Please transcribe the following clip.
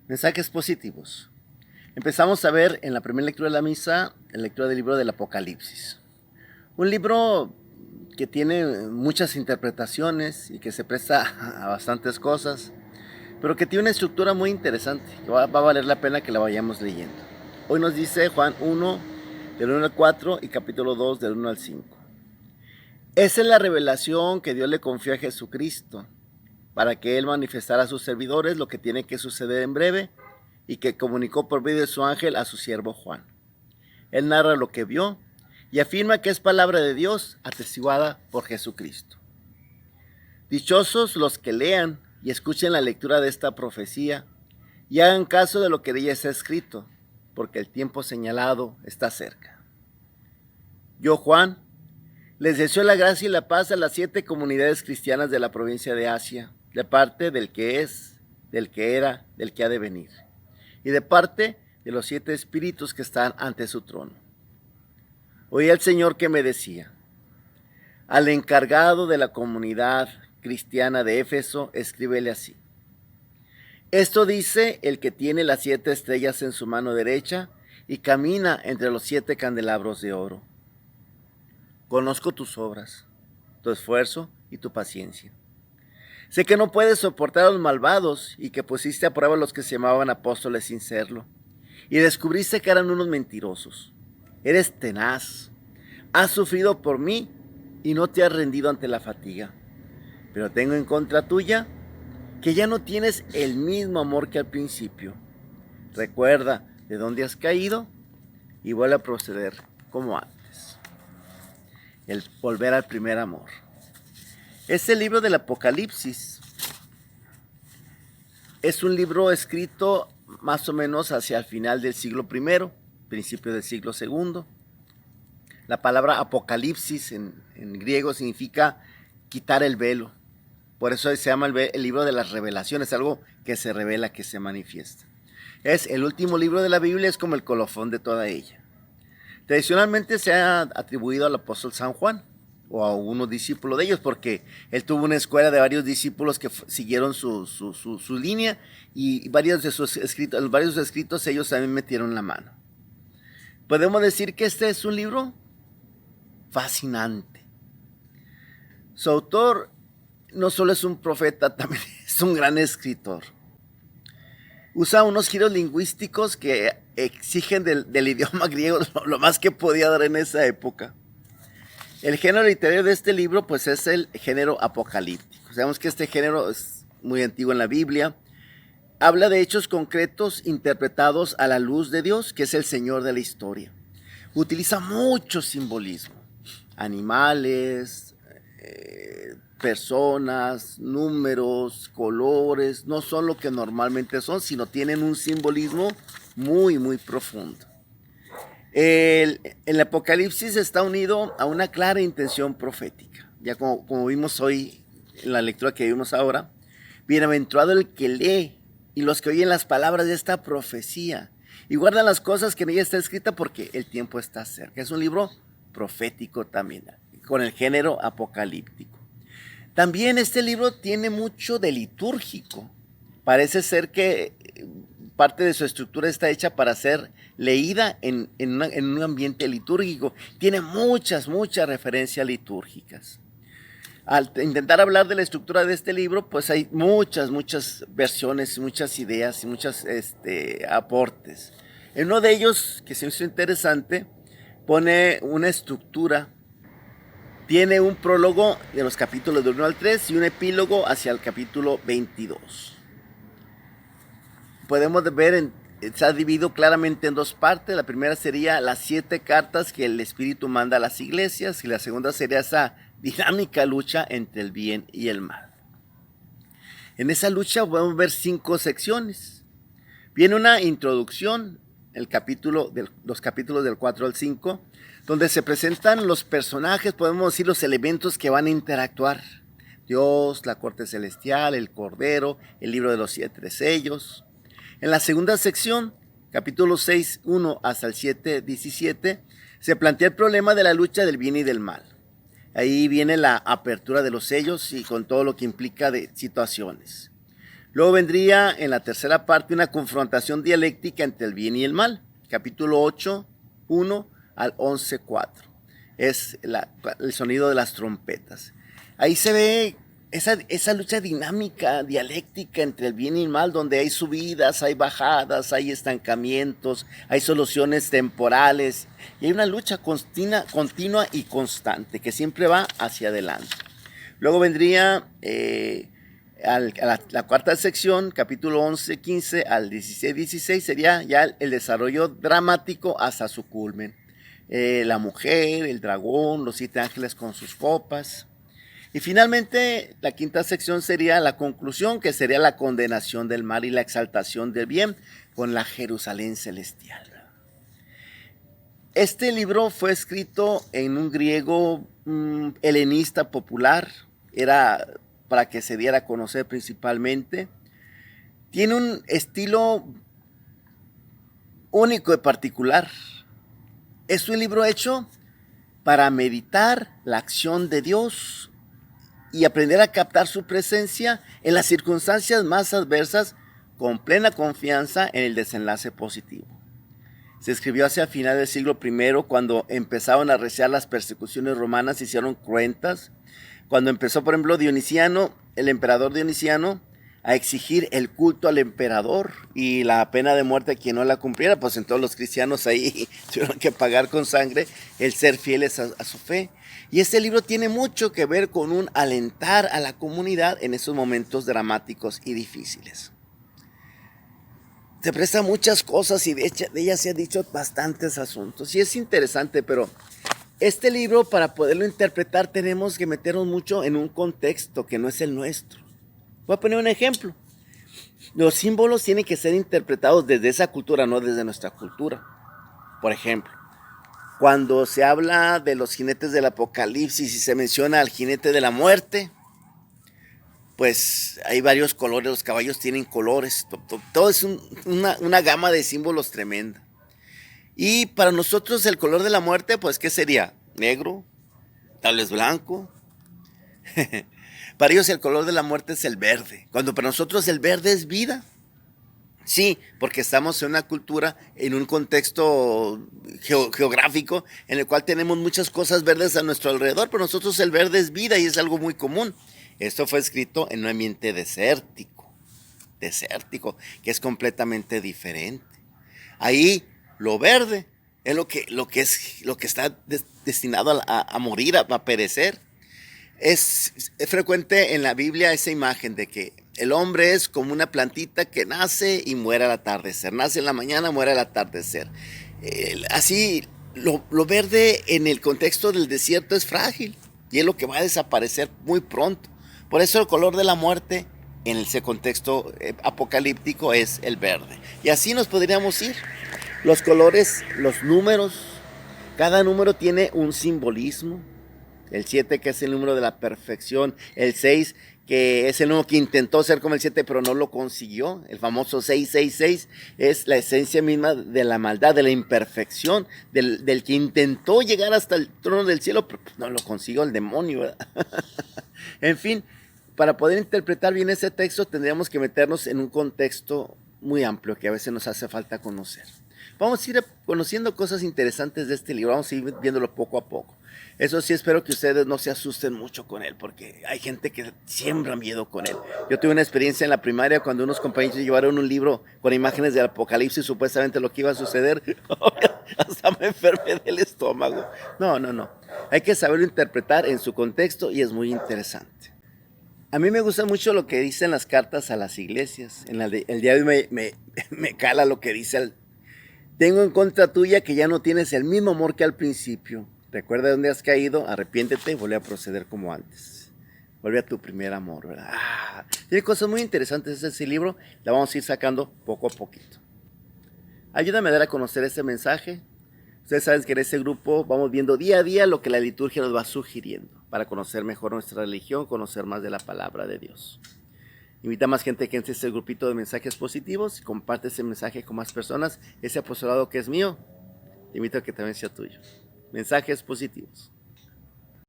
Mensajes positivos. Empezamos a ver en la primera lectura de la misa, la lectura del libro del Apocalipsis. Un libro que tiene muchas interpretaciones y que se presta a bastantes cosas, pero que tiene una estructura muy interesante, que va a valer la pena que la vayamos leyendo. Hoy nos dice Juan 1, del 1 al 4 y capítulo 2, del 1 al 5. Esa es la revelación que Dios le confió a Jesucristo, para que Él manifestara a sus servidores lo que tiene que suceder en breve, y que comunicó por medio de su ángel a su siervo Juan. Él narra lo que vio y afirma que es palabra de Dios atestiguada por Jesucristo. Dichosos los que lean y escuchen la lectura de esta profecía y hagan caso de lo que de ella está escrito, porque el tiempo señalado está cerca. Yo, Juan, les deseo la gracia y la paz a las 7 comunidades cristianas de la provincia de Asia, de parte del que es, del que era, del que ha de venir, y de parte de los 7 espíritus que están ante su trono. Oí al Señor que me decía: al encargado de la comunidad cristiana de Éfeso, escríbele así: esto dice el que tiene las 7 estrellas en su mano derecha y camina entre los 7 candelabros de oro. Conozco tus obras, tu esfuerzo y tu paciencia. Sé que no puedes soportar a los malvados y que pusiste a prueba a los que se llamaban apóstoles sin serlo. Y descubriste que eran unos mentirosos. Eres tenaz. Has sufrido por mí y no te has rendido ante la fatiga. Pero tengo en contra tuya que ya no tienes el mismo amor que al principio. Recuerda de dónde has caído y vuelve a proceder como antes. El volver al primer amor. Este libro del Apocalipsis es un libro escrito más o menos hacia el final del siglo I, principio del siglo II. La palabra Apocalipsis en griego significa quitar el velo. Por eso se llama el libro de las revelaciones, algo que se revela, que se manifiesta. Es el último libro de la Biblia, es como el colofón de toda ella. Tradicionalmente se ha atribuido al apóstol San Juan, o a unos discípulos de ellos, porque él tuvo una escuela de varios discípulos que siguieron su línea, y varios de sus escritos ellos también metieron la mano. Podemos decir que este es un libro fascinante. Su autor no solo es un profeta, también es un gran escritor. Usa unos giros lingüísticos que exigen del idioma griego lo más que podía dar en esa época. El género literario de este libro pues es el género apocalíptico. Sabemos que este género es muy antiguo en la Biblia. Habla de hechos concretos interpretados a la luz de Dios, que es el Señor de la historia. Utiliza mucho simbolismo. Animales, personas, números, colores. No son lo que normalmente son, sino tienen un simbolismo muy, muy profundo. El Apocalipsis está unido a una clara intención profética. Ya como vimos hoy en la lectura que vimos ahora, bienaventurado el que lee y los que oyen las palabras de esta profecía y guardan las cosas que en ella está escrita, porque el tiempo está cerca. Es un libro profético también, con el género apocalíptico. También este libro tiene mucho de litúrgico. Parece ser que parte de su estructura está hecha para ser leída en un ambiente litúrgico. Tiene muchas referencias litúrgicas. Al intentar hablar de la estructura de este libro, pues hay muchas versiones, muchas ideas y muchos aportes. En uno de ellos, que se me hizo interesante, pone una estructura. Tiene un prólogo de los capítulos del 1 al 3 y un epílogo hacia el capítulo 22. Podemos ver, está dividido claramente en 2 partes. La primera sería las 7 cartas que el Espíritu manda a las iglesias, y la segunda sería esa dinámica lucha entre el bien y el mal. En esa lucha podemos ver 5 secciones. Viene una introducción, los capítulos del 4 al 5, donde se presentan los personajes, podemos decir los elementos que van a interactuar. Dios, la corte celestial, el Cordero, el libro de los 7 sellos. En la segunda sección, capítulo 6, 1 hasta el 7, 17, se plantea el problema de la lucha del bien y del mal. Ahí viene la apertura de los sellos y con todo lo que implica de situaciones. Luego vendría en la tercera parte una confrontación dialéctica entre el bien y el mal, capítulo 8, 1 al 11, 4. Es el sonido de las trompetas. Ahí se ve esa lucha dinámica, dialéctica entre el bien y el mal, donde hay subidas, hay bajadas, hay estancamientos, hay soluciones temporales, y hay una lucha continua y constante que siempre va hacia adelante. Luego vendría la cuarta sección, capítulo 11, 15 al 16, 16, sería ya el desarrollo dramático hasta su culmen. La mujer, el dragón, los 7 ángeles con sus copas. Y finalmente, la quinta sección sería la conclusión, que sería la condenación del mal y la exaltación del bien con la Jerusalén celestial. Este libro fue escrito en un griego helenista popular, era para que se diera a conocer principalmente. Tiene un estilo único y particular. Es un libro hecho para meditar la acción de Dios y aprender a captar su presencia en las circunstancias más adversas con plena confianza en el desenlace positivo. Se escribió hacia final del siglo I, cuando empezaron a arreciar las persecuciones romanas, se hicieron cruentas, cuando empezó, por ejemplo, Dionisiano, el emperador Dionisiano, a exigir el culto al emperador y la pena de muerte a quien no la cumpliera, pues entonces los cristianos ahí tuvieron que pagar con sangre el ser fieles a su fe. Y este libro tiene mucho que ver con un alentar a la comunidad en esos momentos dramáticos y difíciles. Se presta muchas cosas y de ellas se han dicho bastantes asuntos. Y es interesante, pero este libro, para poderlo interpretar, tenemos que meternos mucho en un contexto que no es el nuestro. Voy a poner un ejemplo. Los símbolos tienen que ser interpretados desde esa cultura, no desde nuestra cultura. Por ejemplo, cuando se habla de los jinetes del Apocalipsis y se menciona al jinete de la muerte, pues hay varios colores, los caballos tienen colores, todo es una gama de símbolos tremenda. Y para nosotros el color de la muerte, pues ¿qué sería? Negro, tal vez blanco. Para ellos el color de la muerte es el verde, cuando para nosotros el verde es vida. Sí, porque estamos en una cultura, en un contexto geográfico en el cual tenemos muchas cosas verdes a nuestro alrededor, pero nosotros el verde es vida y es algo muy común. Esto fue escrito en un ambiente desértico, que es completamente diferente. Ahí lo verde es lo que está destinado a morir, a perecer. Es frecuente en la Biblia esa imagen de que el hombre es como una plantita que nace y muere al atardecer. Nace en la mañana, muere al atardecer. Así, lo verde en el contexto del desierto es frágil y es lo que va a desaparecer muy pronto. Por eso el color de la muerte en ese contexto apocalíptico es el verde. Y así nos podríamos ir. Los colores, los números, cada número tiene un simbolismo. El 7, que es el número de la perfección. El 6, que es el número que intentó ser como el 7, pero no lo consiguió. El famoso 666 es la esencia misma de la maldad, de la imperfección, del que intentó llegar hasta el trono del cielo, pero no lo consiguió, el demonio, ¿verdad? En fin, para poder interpretar bien ese texto tendríamos que meternos en un contexto muy amplio que a veces nos hace falta conocer. Vamos a ir conociendo cosas interesantes de este libro, vamos a ir viéndolo poco a poco. Eso sí, espero que ustedes no se asusten mucho con él, porque hay gente que siembra miedo con él. Yo tuve una experiencia en la primaria cuando unos compañeros llevaron un libro con imágenes del Apocalipsis, supuestamente lo que iba a suceder. Hasta me enfermé del estómago. No. Hay que saberlo interpretar en su contexto y es muy interesante. A mí me gusta mucho lo que dicen las cartas a las iglesias. El día de hoy me cala lo que dice tengo en contra tuya que ya no tienes el mismo amor que al principio. Recuerda de dónde has caído, arrepiéntete y vuelve a proceder como antes. Vuelve a tu primer amor, ¿verdad? Tiene cosas muy interesantes ese libro, la vamos a ir sacando poco a poquito. Ayúdame a dar a conocer este mensaje. Ustedes saben que en este grupo vamos viendo día a día lo que la liturgia nos va sugiriendo para conocer mejor nuestra religión, conocer más de la palabra de Dios. Invita a más gente que entre este grupito de mensajes positivos y comparte ese mensaje con más personas. Ese apostolado que es mío, te invito a que también sea tuyo. Mensajes positivos.